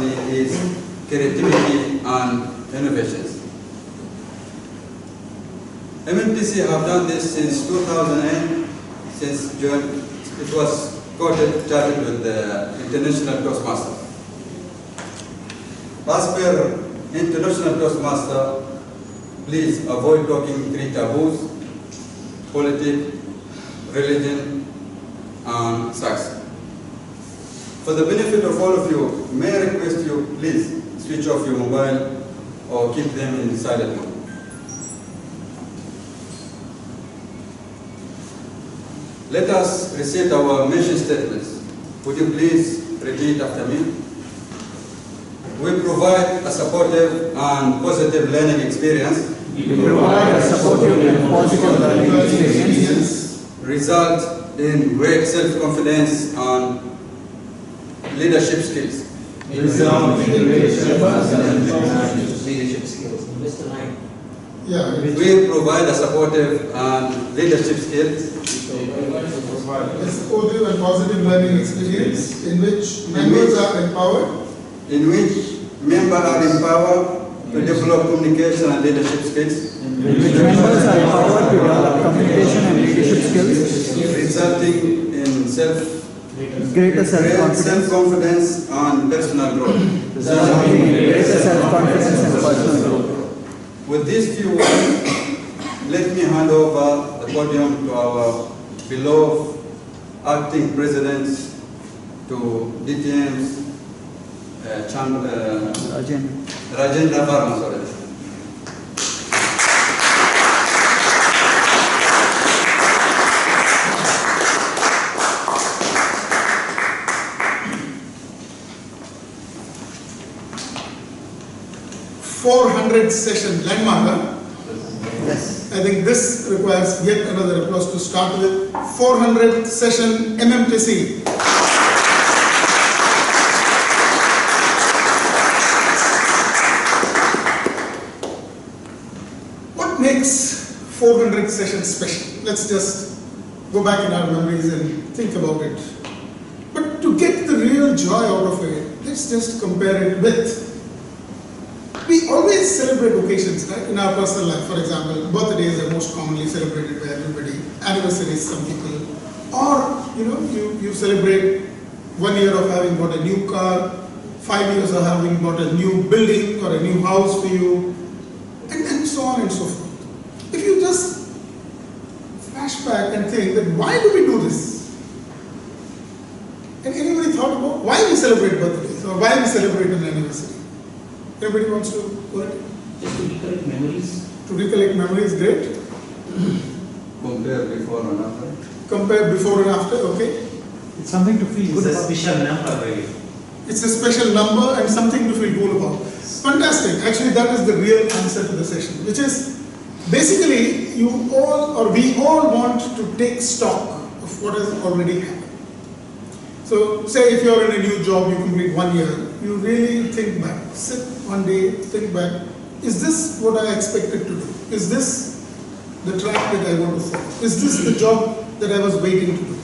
company is creativity and innovations. MMTC have done this since 2008, since June. It was started with the International Toastmasters. As per International Toastmaster, please avoid talking three taboos: politics, religion, and sex. For the benefit of all of you, may I request you, please switch off your mobile or keep them in silent mode. Let us recite our mission statements. Would you please repeat after me? We provide a supportive and positive learning experience. We provide a supportive and positive learning experience. Result in great self-confidence and leadership skills. Result in great self-confidence and leadership skills. Mr. Knight. Yeah. We provide a supportive and leadership skills. A supportive and positive learning experience in which members are empowered. In which members are empowered to develop communication and leadership skills. In which members are empowered to develop communication and leadership skills. Resulting in Greater self-confidence. Self-confidence and personal growth. Resulting in greater self-confidence and personal growth. With these few words, let me hand over the podium to our beloved acting presidents, to DTM's Rajendra Verma, sorry. Session landmark. Yes. I think this requires yet another applause to start with. 400th session MMTC. What makes 400th session special? Let's just go back in our memories and think about it. But to get the real joy out of it, let's just compare it with. We always celebrate occasions, right? In our personal life, for example, birthdays are most commonly celebrated by everybody. Anniversaries, some people, or you celebrate 1 year of having bought a new car, 5 years of having bought a new building or a new house for you, and so on and so forth. If you just flash back and think that why do we do this? And anybody thought about why we celebrate birthdays or why we celebrate an anniversary? Everybody wants to go ahead? Just to recollect memories. To recollect memories, great. Compare before and after. Compare before and after, okay. It's something to feel good It's a about. special number, really. It's a special number and something to feel good about. Fantastic. Actually, that is the real answer to the session, which is basically we all want to take stock of what has already happened. So, say if you're in a new job, you complete 1 year, you really think back, sit one day, think back, is this what I expected to do? Is this the track that I want to follow? Is this the job that I was waiting to do?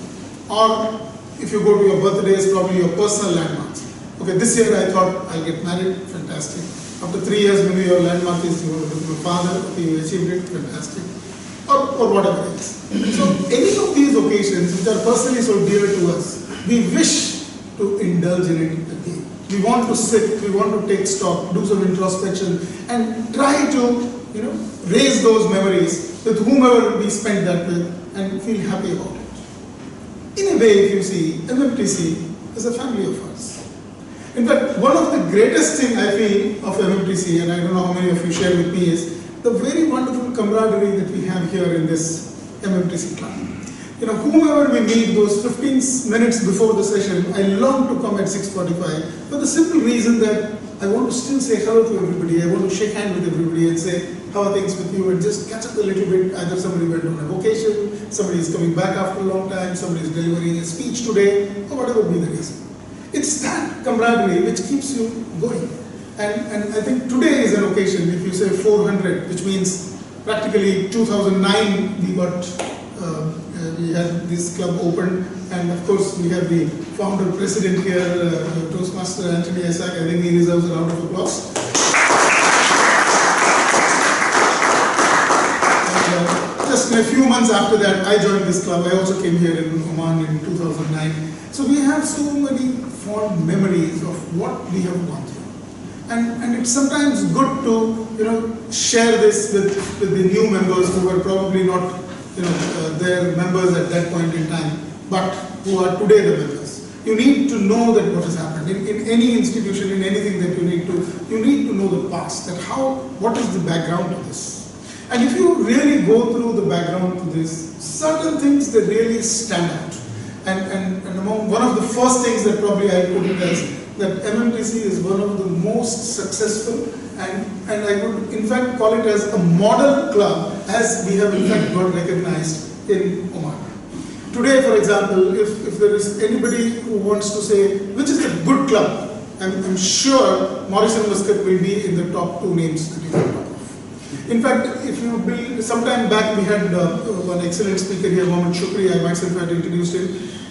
Or if you go to your birthdays, probably your personal landmarks. Okay, this year I thought I'll get married, fantastic. After 3 years, maybe your landmark is you want to become a father, okay, you achieved it, fantastic. Or whatever it is. So any of these occasions which are personally so dear to us, we wish to indulge in it again. We want to sit, we want to take stock, do some introspection, and try to, raise those memories with whomever we spend that with and feel happy about it. In a way, if you see, MMTC is a family of us. In fact, one of the greatest things I feel of MMTC, and I don't know how many of you share with me, is the very wonderful camaraderie that we have here in this MMTC club. Whomever we meet those 15 minutes before the session, I long to come at 6:45 for the simple reason that I want to still say hello to everybody. I want to shake hands with everybody and say, how are things with you? And just catch up a little bit. Either somebody went on a vacation, somebody is coming back after a long time, somebody is delivering a speech today, or whatever be the reason. It's that camaraderie which keeps you going. And I think today is an occasion, if you say 400, which means practically 2009 we got we had this club opened, and of course we have the founder president here, Toastmaster Anthony Isaac. I think he deserves a round of applause. Just a few months after that, I joined this club. I also came here in Oman in 2009. So we have so many fond memories of what we have gone through. And it's sometimes good to share this with the new members who were probably not their members at that point in time, but who are today the members. You need to know that what has happened in any institution, in anything that you need to know the past. That what is the background to this? And if you really go through the background to this, certain things that really stand out. And among one of the first things that probably I put it as that MMTC is one of the most successful, and I would in fact call it as a model club, as we have in fact got recognized in Oman. Today, for example, if there is anybody who wants to say which is a good club, I'm sure Maurice and Muscat will be in the top 2 names that you can talk of. In fact, some time back we had one excellent speaker here, Mohammed Shukri. I myself had introduced him.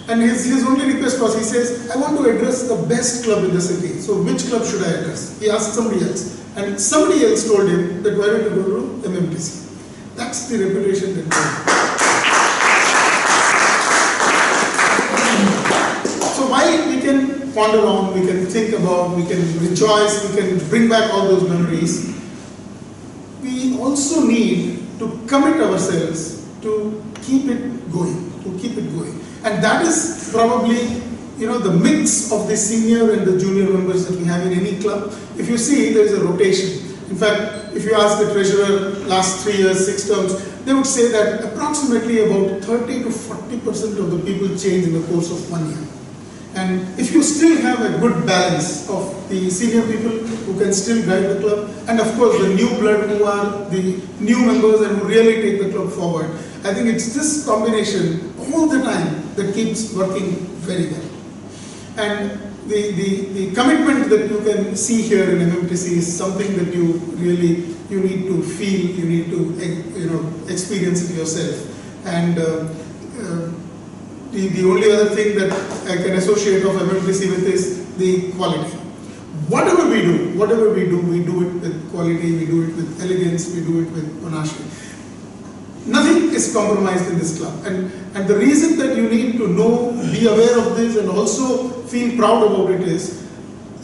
And his only request was, he says, I want to address the best club in the city. So which club should I address? He asked somebody else. And somebody else told him that why don't you go to MMTC? That's the reputation that we have. So while we can ponder on, we can think about, we can rejoice, we can bring back all those memories, we also need to commit ourselves to keep it going, And that is probably, the mix of the senior and the junior members that we have in any club. If you see, there is a rotation. In fact, if you ask the treasurer last 3 years, 6 terms, they would say that approximately about 30 to 40% of the people change in the course of 1 year. And if you still have a good balance of the senior people who can still guide the club, and of course the new blood who are the new members and who really take the club forward, I think it's this combination all the time that keeps working very well. And the commitment that you can see here in MMTC is something that you need to feel, you need to experience it yourself. And the only other thing that I can associate of MMTC with is the quality. Whatever we do, we do it with quality, we do it with elegance, we do it with panache. Nothing is compromised in this club. And the reason that you need to know, be aware of this and also feel proud about it is,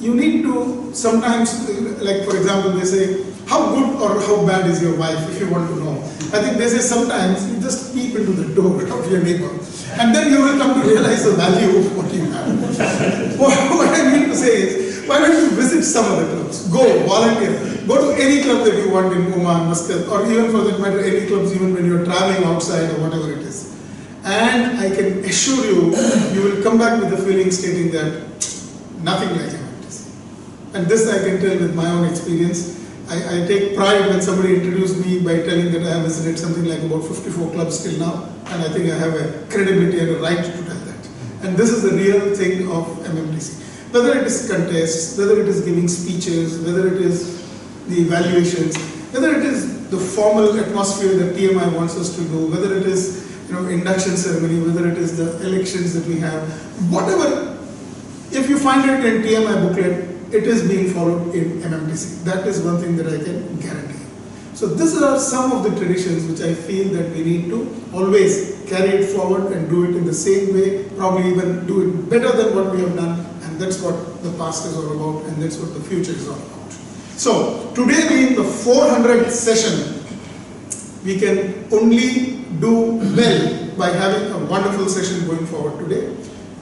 you need to sometimes, like for example, they say, how good or how bad is your wife, if you want to know. I think they say sometimes you just peep into the door of your neighbor, and then you will come to realize the value of what you have. What I mean to say is, why don't you visit some of the clubs? Go, volunteer. Go to any club that you want in Oman, Muscat, or even for that matter, any clubs even when you're traveling outside or whatever it is. And I can assure you, you will come back with the feeling stating that nothing like MMTC. And this I can tell with my own experience. I take pride when somebody introduced me by telling that I have visited something like about 54 clubs till now, and I think I have a credibility and a right to tell that. And this is the real thing of MMTC. Whether it is contests, whether it is giving speeches, whether it is the evaluations, whether it is the formal atmosphere that TMI wants us to do, whether it is induction ceremony, whether it is the elections that we have, whatever, if you find it in TMI booklet, it is being followed in MMTC. That is one thing that I can guarantee. So these are some of the traditions which I feel that we need to always carry it forward and do it in the same way, probably even do it better than what we have done, and that's what the past is all about, and that's what the future is all about. So today being the 400th session, we can only do well by having a wonderful session going forward today.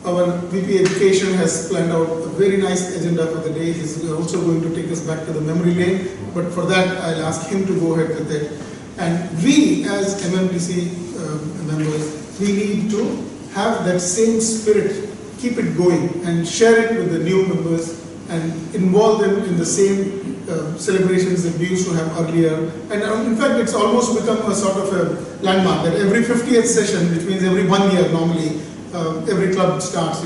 Our VP Education has planned out a very nice agenda for the day. He's also going to take us back to the memory lane, but for that I'll ask him to go ahead with it. And we as MMTC members, we need to have that same spirit, keep it going and share it with the new members and involve them in the same celebrations that we used to have earlier. And in fact, it's almost become a sort of a landmark that every 50th session, which means every 1 year normally, every club starts,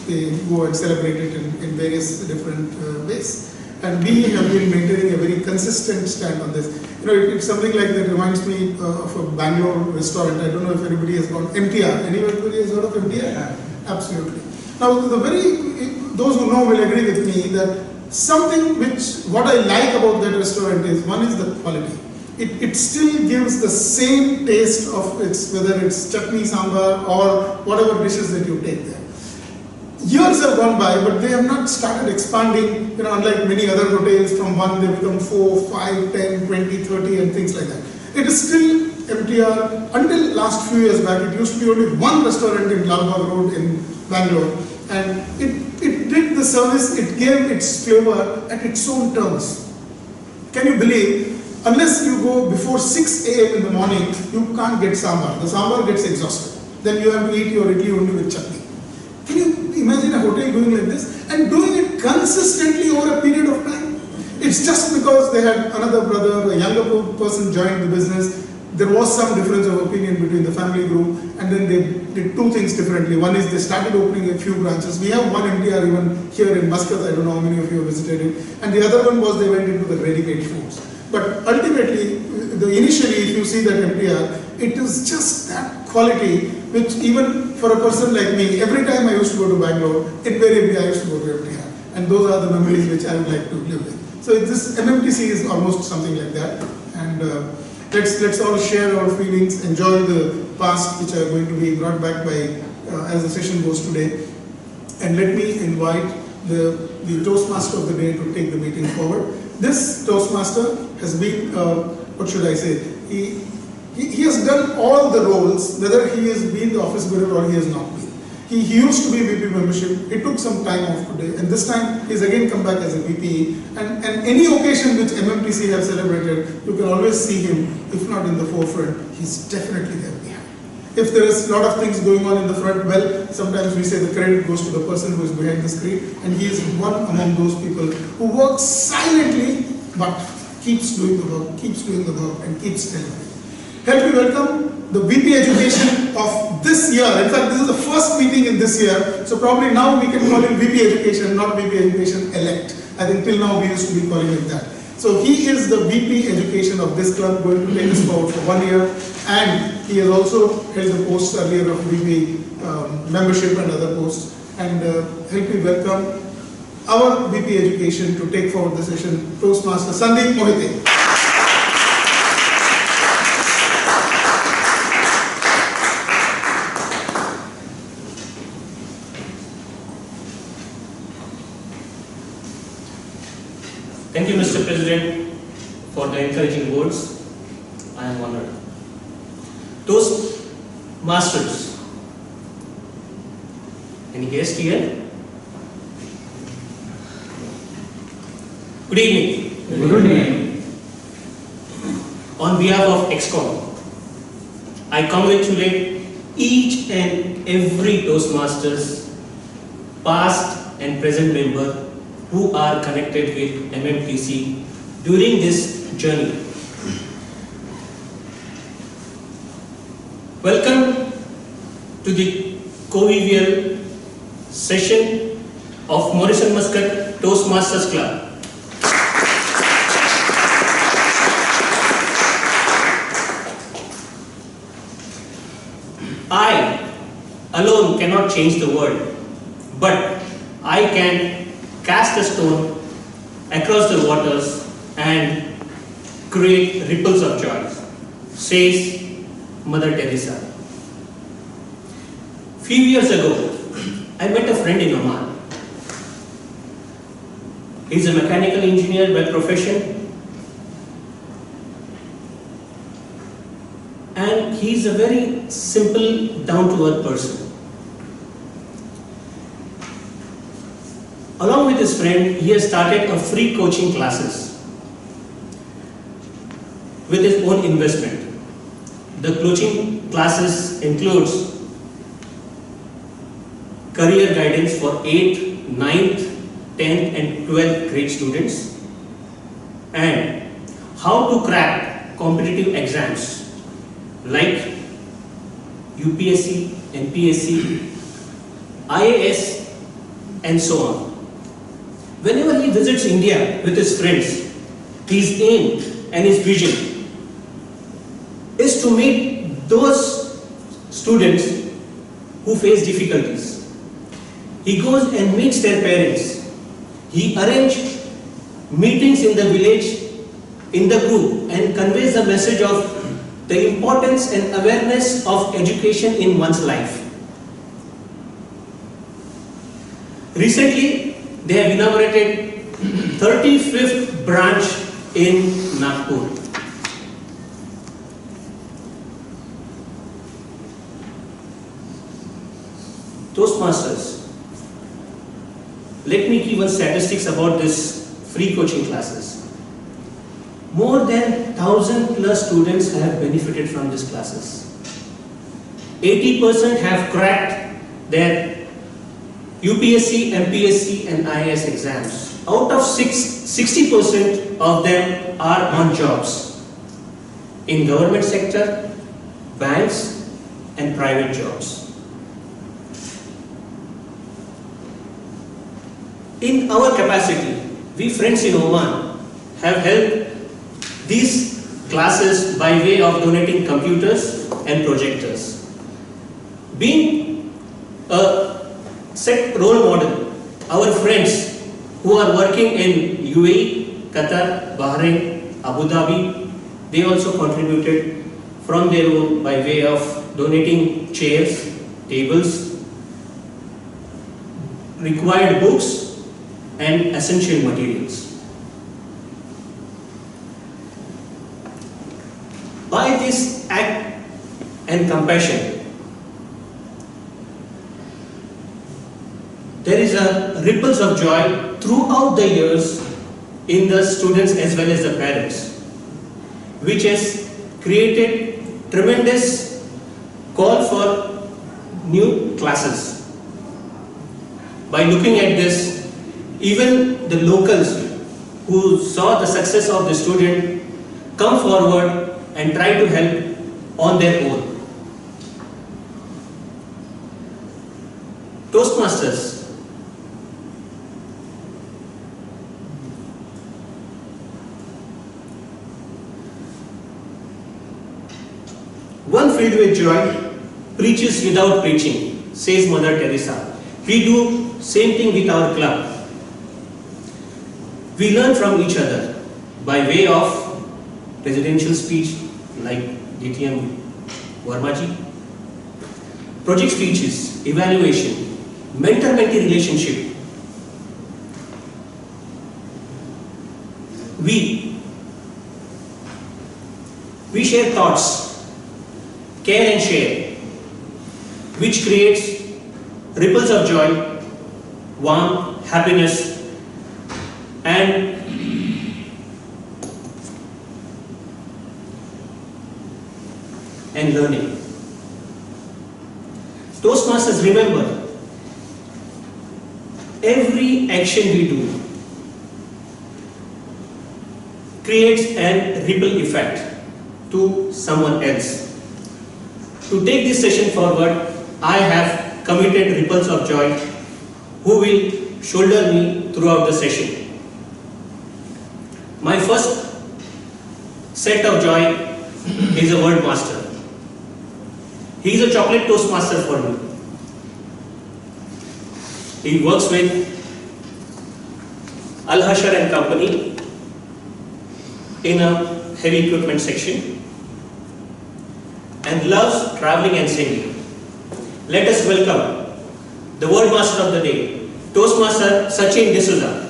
they go and celebrate it in various different ways. And we have been maintaining a very consistent stand on this. You know, it's something like that reminds me of a Bangalore restaurant. I don't know if anybody has gone. MTR. Anybody has heard of MTR? Yeah. Absolutely. Now, those who know will agree with me that something what I like about that restaurant is, one is the quality. It still gives the same taste of whether it's chutney, sambar, or whatever dishes that you take there. Years have gone by, but they have not started expanding, you know, unlike many other hotels, from one they become 4, 5, 10, 20, 30 and things like that. It is still MTR. Until last few years back, it used to be only one restaurant in Lal Bagh Road in Bangalore, and it did the service, it gave its flavor at its own terms. Can you believe, unless you go before 6 a.m. in the morning, you can't get sambar. The sambar gets exhausted. Then you have to eat your idli only with chutney. Can you imagine a hotel doing like this? And doing it consistently over a period of time? It's just because they had another brother, a younger person joined the business. There was some difference of opinion between the family group, and then they did two things differently. One is they started opening a few branches. We have one MTR even here in Muscat. I don't know how many of you have visited it. And the other one was they went into the ready-made foods. But ultimately, initially, if you see that MTR, it is just that quality which even for a person like me, every time I used to go to Bangalore, invariably I used to go to MTR. And those are the memories which I would like to live with. So this MMTC is almost something like that. And let's all share our feelings, enjoy the past which are going to be brought back by as the session goes today. And let me invite the Toastmaster of the day to take the meeting forward. This Toastmaster has been, what should I say, he has done all the roles, whether he has been the office bearer or he has not been. He used to be VP membership, he took some time off today, and this time he's again come back as a VP. And any occasion which MMTC have celebrated, you can always see him, if not in the forefront, he's definitely there behind. If there is a lot of things going on in the front, well, sometimes we say the credit goes to the person who is behind the screen, and he is one among those people who works silently, but keeps doing the work, and keeps telling it. Help me welcome the VP Education of this year. In fact, this is the first meeting in this year, so probably now we can call him VP Education, not VP Education Elect. I think till now we used to be calling it that. So he is the VP Education of this club, going to take us forward for 1 year, and he has also held the posts earlier of VP membership and other posts. And help me welcome our VP Education to take forward the session, Toastmaster Sandeep Mohite. Thank you, Mr. President, for the encouraging words. I am honored. Toastmasters. Any guest here? Good evening. Good evening. On behalf of ExCom, I congratulate each and every Toastmasters, past and present member, who are connected with MMTC during this journey. Welcome to the convivial session of Morrison Muscat Toastmasters Club. I alone cannot change the world, but I can cast a stone across the waters and create ripples of joy, says Mother Teresa. Few years ago, I met a friend in Oman. He's a mechanical engineer by profession, and he's a very simple, down-to-earth person. Along with his friend, he has started a free coaching classes with his own investment. The coaching classes includes career guidance for 8th, 9th, 10th and 12th grade students, and how to crack competitive exams like UPSC, NPSC, IAS and so on. Whenever he visits India with his friends, his aim and his vision is to meet those students who face difficulties. He goes and meets their parents. He arranges meetings in the village, in the group, and conveys the message of the importance and awareness of education in one's life. Recently, they have inaugurated 35th branch in Nagpur. Toastmasters. Let me give you statistics about this free coaching classes. More than 1,000 plus students have benefited from these classes. 80% have cracked their UPSC, MPSC and IAS exams. Out of 60% of them are on jobs in government sector, banks and private jobs. In our capacity, we friends in Oman have held these classes by way of donating computers and projectors. Being a set role model, our friends who are working in UAE, Qatar, Bahrain, Abu Dhabi, they also contributed from their own by way of donating chairs, tables, required books and essential materials. By this act and compassion, there is a ripples of joy throughout the years in the students as well as the parents, which has created tremendous call for new classes. By looking at this, even the locals who saw the success of the student come forward and try to help on their own. Toastmasters. One filled with joy preaches without preaching, says Mother Teresa. We do same thing with our club. We learn from each other by way of presidential speech like DTM Vermaji, project speeches, evaluation, mentor-mentee relationship. We share thoughts, care and share, which creates ripples of joy, warmth, happiness, and learning. Toastmasters, remember, every action we do creates a ripple effect to someone else. To take this session forward, I have committed ripples of joy who will shoulder me throughout the session. My first set of joy is a world master. He is a chocolate toastmaster for me. He works with Al-Hashar and Company in a heavy equipment section and loves traveling and singing. Let us welcome the world master of the day, Toastmaster Sachin D'Souza.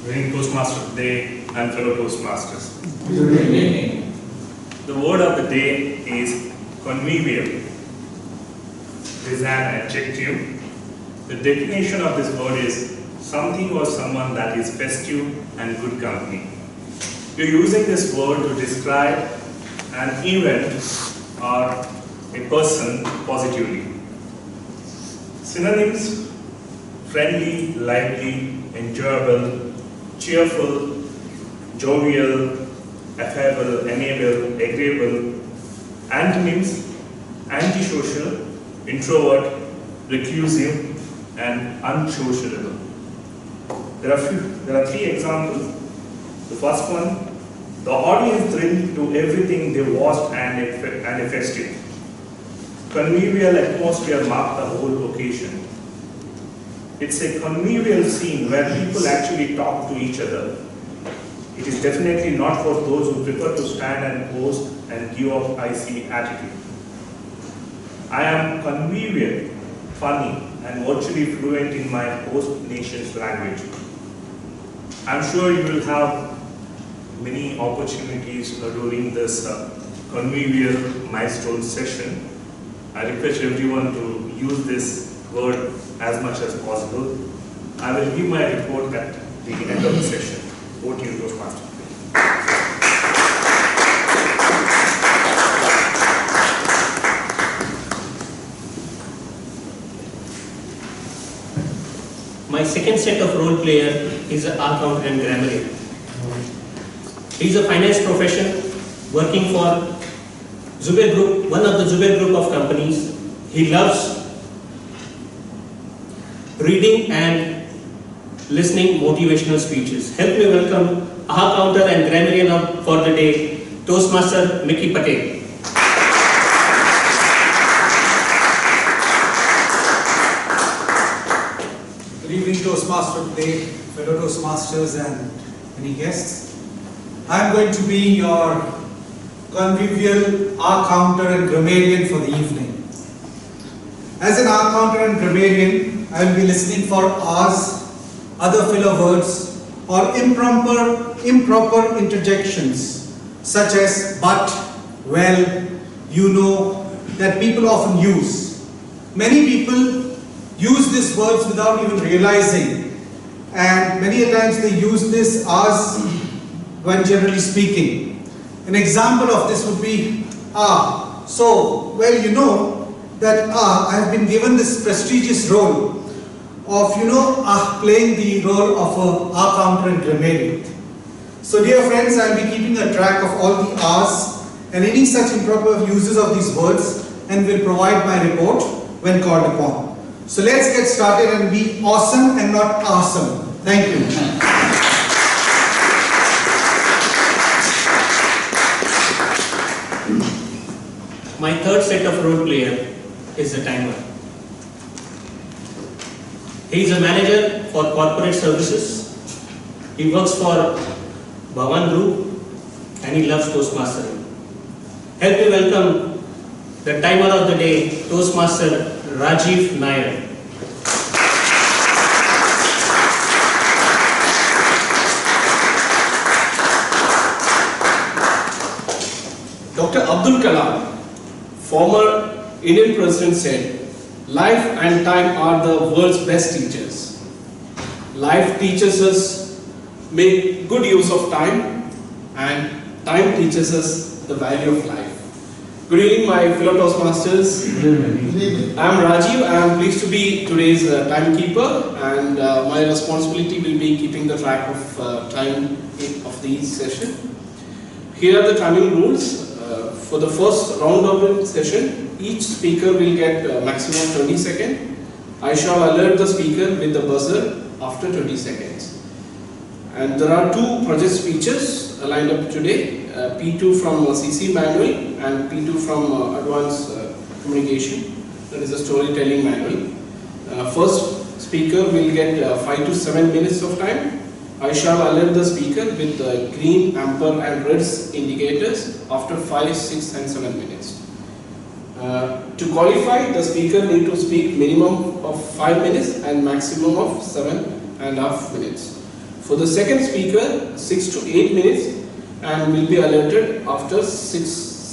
Winning Toastmaster of the Day and fellow Toastmasters. Good evening. The word of the day is convivial. This is an adjective. The definition of this word is something or someone that is festive and good company. We are using this word to describe an event or a person positively. Synonyms: friendly, lively, enjoyable, cheerful, jovial, affable, amiable, agreeable. Antonyms: antisocial, introvert, reclusive, and unsociable. There are three examples. The first one: the audience thrilled to everything they watched and a festive. Convivial atmosphere marked the whole occasion. It's a convivial scene where people actually talk to each other. It is definitely not for those who prefer to stand and pose and give off icy attitude. I am convivial, funny, and virtually fluent in my host nation's language. I'm sure you will have many opportunities during this convivial milestone session. I request everyone to use this word as much as possible. I will give my report at the end of the session. Over to you, Toastmaster. My second set of role player is an accountant and grammarian. He is a finance profession working for Zubair Group, one of the Zubair Group of companies. He loves reading and listening motivational speeches. Help me welcome accountant and grammarian for the day, Toastmaster Mickey Patel. Good evening, Toastmaster today, fellow Toastmasters and many guests. I am going to be your convivial accountant and grammarian for the evening. As an accountant and grammarian, I will be listening for R's, other filler words, or improper interjections such as but, well, you know, that people often use. Many people use these words without even realizing, and many a times they use this as when generally speaking. An example of this would be, so, well, you know that I have been given this prestigious role of, playing the role of a accountant and grammarian. So dear friends, I will be keeping a track of all the R's and any such improper uses of these words and will provide my report when called upon. So let's get started and be awesome and not awesome. Thank you. My third set of role player is the timer. He is a manager for corporate services. He works for Bhavan Group and he loves Toastmastering. Help me welcome the timer of the day, Toastmaster Rajiv Nair. Dr. Abdul Kalam, former Indian president, said, "Life and time are the world's best teachers. Life teaches us make good use of time, and time teaches us the value of life." Good evening, my fellow Toastmasters. I am Rajiv. I am pleased to be today's timekeeper, and my responsibility will be keeping the track of time of the session. Here are the timing rules. For the first round robin session, each speaker will get maximum 20 seconds. I shall alert the speaker with the buzzer after 20 seconds. And there are two project speeches lined up today, P2 from CC manual and P2 from advanced communication, that is a storytelling manual. First speaker will get 5 to 7 minutes of time. I shall alert the speaker with the green, amber and red indicators after 5, 6 and 7 minutes. To qualify, the speaker need to speak minimum of 5 minutes and maximum of 7.5 minutes. For the second speaker, 6 to 8 minutes and will be alerted after 6,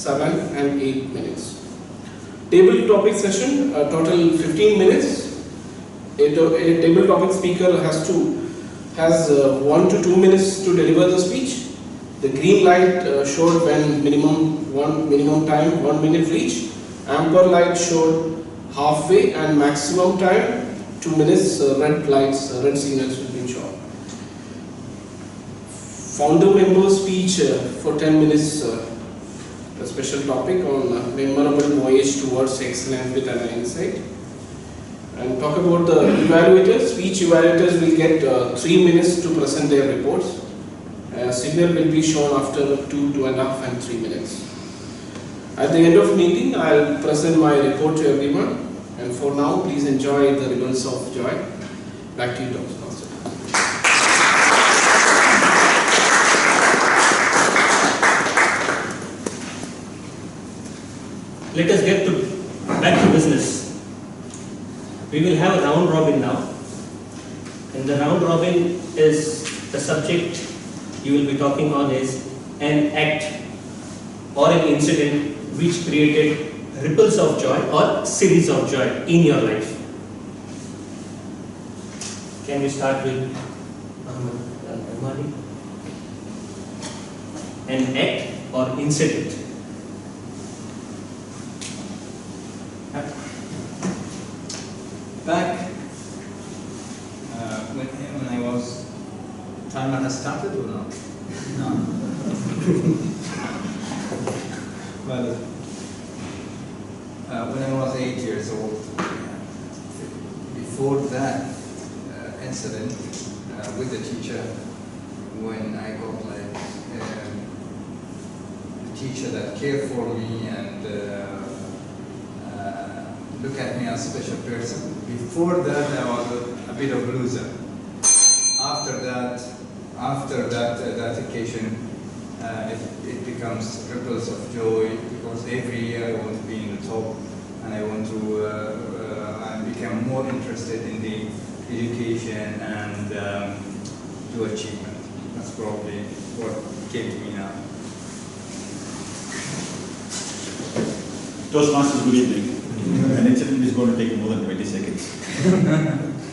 7 and 8 minutes. Table topic session, total 15 minutes. A table topic speaker has 1 to 2 minutes to deliver the speech. The green light showed when minimum time 1 minute reach. Amber light showed halfway and maximum time 2 minutes. Red lights, red signals will be shown. founder member speech for 10 minutes, a special topic on memorable voyage towards excellence with an insight. And talk about the evaluators. Speech evaluators will get 3 minutes to present their reports. Signal will be shown after 2, 2.5 and 3 minutes. At the end of meeting, I'll present my report to everyone. And for now, please enjoy the ribbons of joy. Back to you, Toastmaster. Let us get back to business. We will have a round robin now. And the round robin is the subject you will be talking on is an act or an incident which created ripples of joy or series of joy in your life. Can we start with Amani? An act or incident. Back when I was, timer has started or not? No. Well, when I was 8 years old, before that incident with the teacher, when I got like a teacher that cared for me and look at me as a special person. Before that, I was a bit of a loser. After that occasion, it becomes ripples of joy because every year I want to be in the top, and I want to I become more interested in the education and to achievement. That's probably what came to me now. Toastmasters, good evening. An incident is going to take more than 20 seconds.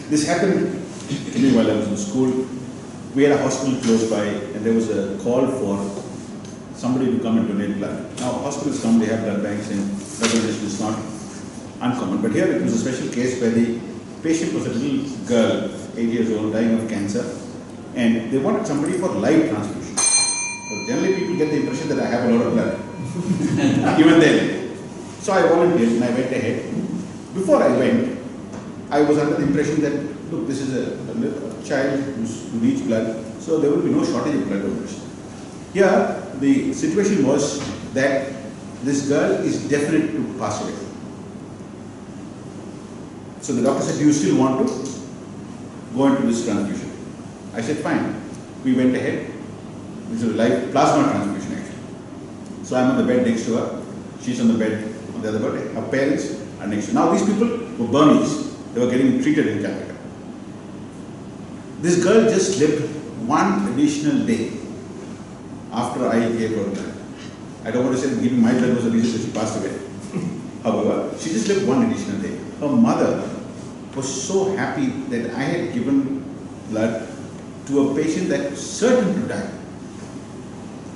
This happened to me while I was in school. We had a hospital close by and there was a call for somebody to come and donate blood. Now hospitals come, they have blood banks and blood donation is not uncommon. But here it was a special case where the patient was a little girl, 8 years old, dying of cancer, and they wanted somebody for live transfusion. So generally people get the impression that I have a lot of blood, even then. So I volunteered and I went ahead. Before I went, I was under the impression that, look, this is a child who needs blood, so there will be no shortage of blood donors. Here, the situation was that this girl is definite to pass away. So the doctor said, do you still want to go into this transfusion? I said, fine. We went ahead. This is a live plasma transfusion actually. So I'm on the bed next to her. She's on the bed on the other bed. Her parents are next to her. Now these people were Burmese. They were getting treated in Calcutta. This girl just lived one additional day after I gave her blood. I don't want to say giving my blood was the reason that she passed away. However, she just lived one additional day. Her mother was so happy that I had given blood to a patient that was certain to die.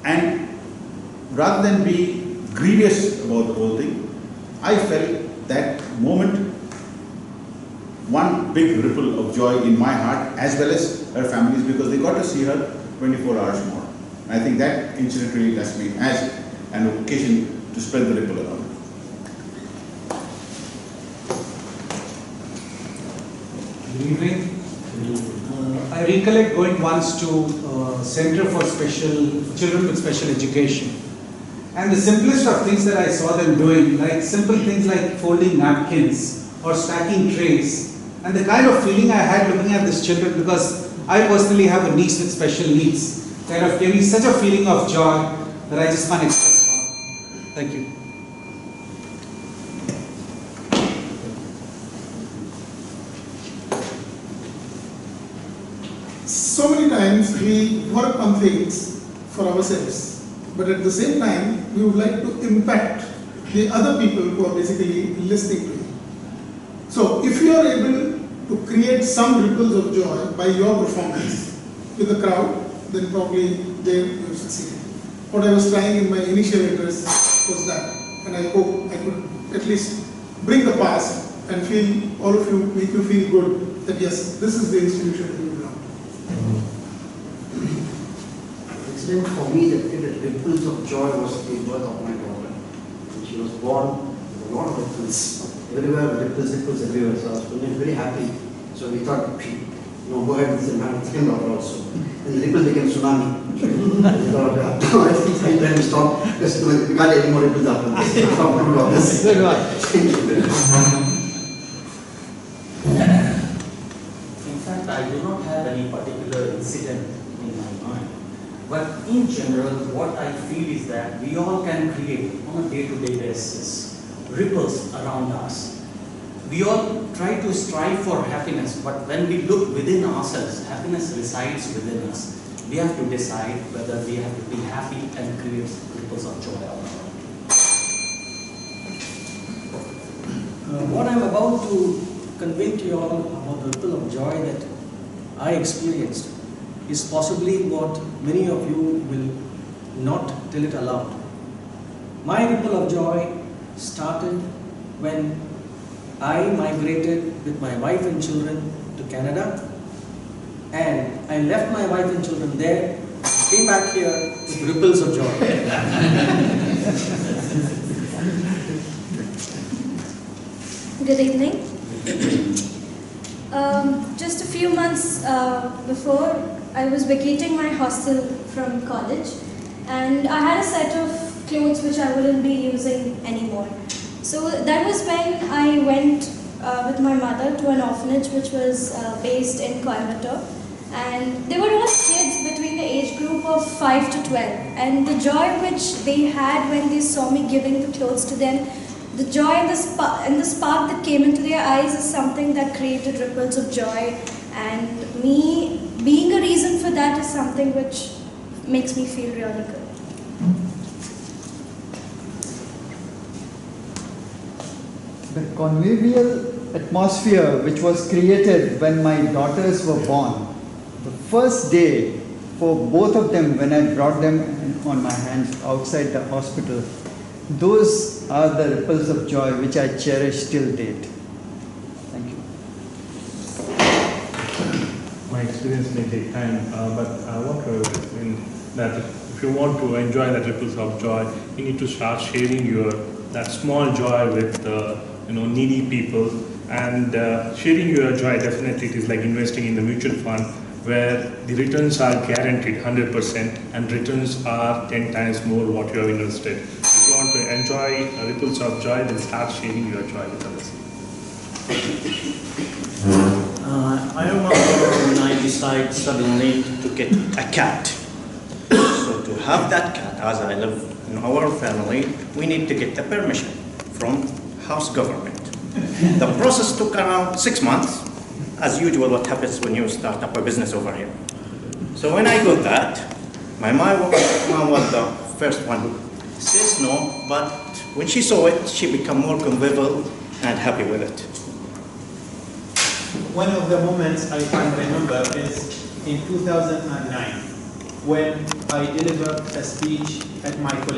And rather than be grievous about the whole thing, I felt that moment one big ripple of joy in my heart as well as her family's, because they got to see her 24 hours more. And I think that incident really touched me as an occasion to spread the ripple around. Good evening. I recollect going once to Center for Children with Special Education. And the simplest of things that I saw them doing, like simple things like folding napkins or stacking trays, and the kind of feeling I had looking at these children, because I personally have a niece with special needs, kind of gave me such a feeling of joy that I just can't express about. Thank you. So many times we work on things for ourselves, but at the same time we would like to impact the other people who are basically listening to you. So if you are able to create some ripples of joy by your performance with the crowd, then probably there you succeed. What I was trying in my initial address was that, and I hope I could at least bring the past and feel all of you, make you feel good that yes, this is the institution that you belong to. incident for me that created ripples of joy was the birth of my daughter. When she was born, there were a lot of ripples. Everywhere, ripples everywhere. So I was very happy. So we thought, go ahead and have a second daughter also. And the ripples became tsunami. We thought, I think it's time to stop. Because we can't get any more ripples after this. Stop doing all this. Good one. In fact, I do not have any particular incident in my mind. But in general, what I feel is that we all can create on a day-to-day basis ripples around us. We all try to strive for happiness, but when we look within ourselves, happiness resides within us. We have to decide whether we have to be happy and create ripples of joy around. What I'm about to convey to you all about the ripple of joy that I experienced is possibly what many of you will not tell it aloud. My ripple of joy started when I migrated with my wife and children to Canada, and I left my wife and children there, came back here with ripples of joy. Good evening. Just a few months before, I was vacating my hostel from college, and I had a set of clothes which I wouldn't be using anymore. So that was when I went with my mother to an orphanage which was based in Coimbatore, and they were all kids between the age group of 5 to 12, and the joy which they had when they saw me giving the clothes to them, the joy and the spark that came into their eyes is something that created ripples of joy, and me being a reason for that is something which makes me feel really good. The convivial atmosphere which was created when my daughters were born, the first day for both of them when I brought them on my hands outside the hospital, those are the ripples of joy which I cherish till date. Thank you. My experience may take time, but I want to explain that if you want to enjoy the ripples of joy, you need to start sharing that small joy with needy people, and sharing your joy, definitely it is like investing in the mutual fund where the returns are guaranteed 100% and returns are 10 times more what you have invested. If you want to enjoy ripples of joy, then start sharing your joy with others. I remember when I decided suddenly to get a cat. So to have that cat, as I live in our family, we need to get the permission from house government. The process took around 6 months, as usual what happens when you start up a business over here. So when I got that, my mom was the first one who says no, but when she saw it, she became more convivial and happy with it. One of the moments I can remember is in 2009 when I delivered a speech at my college.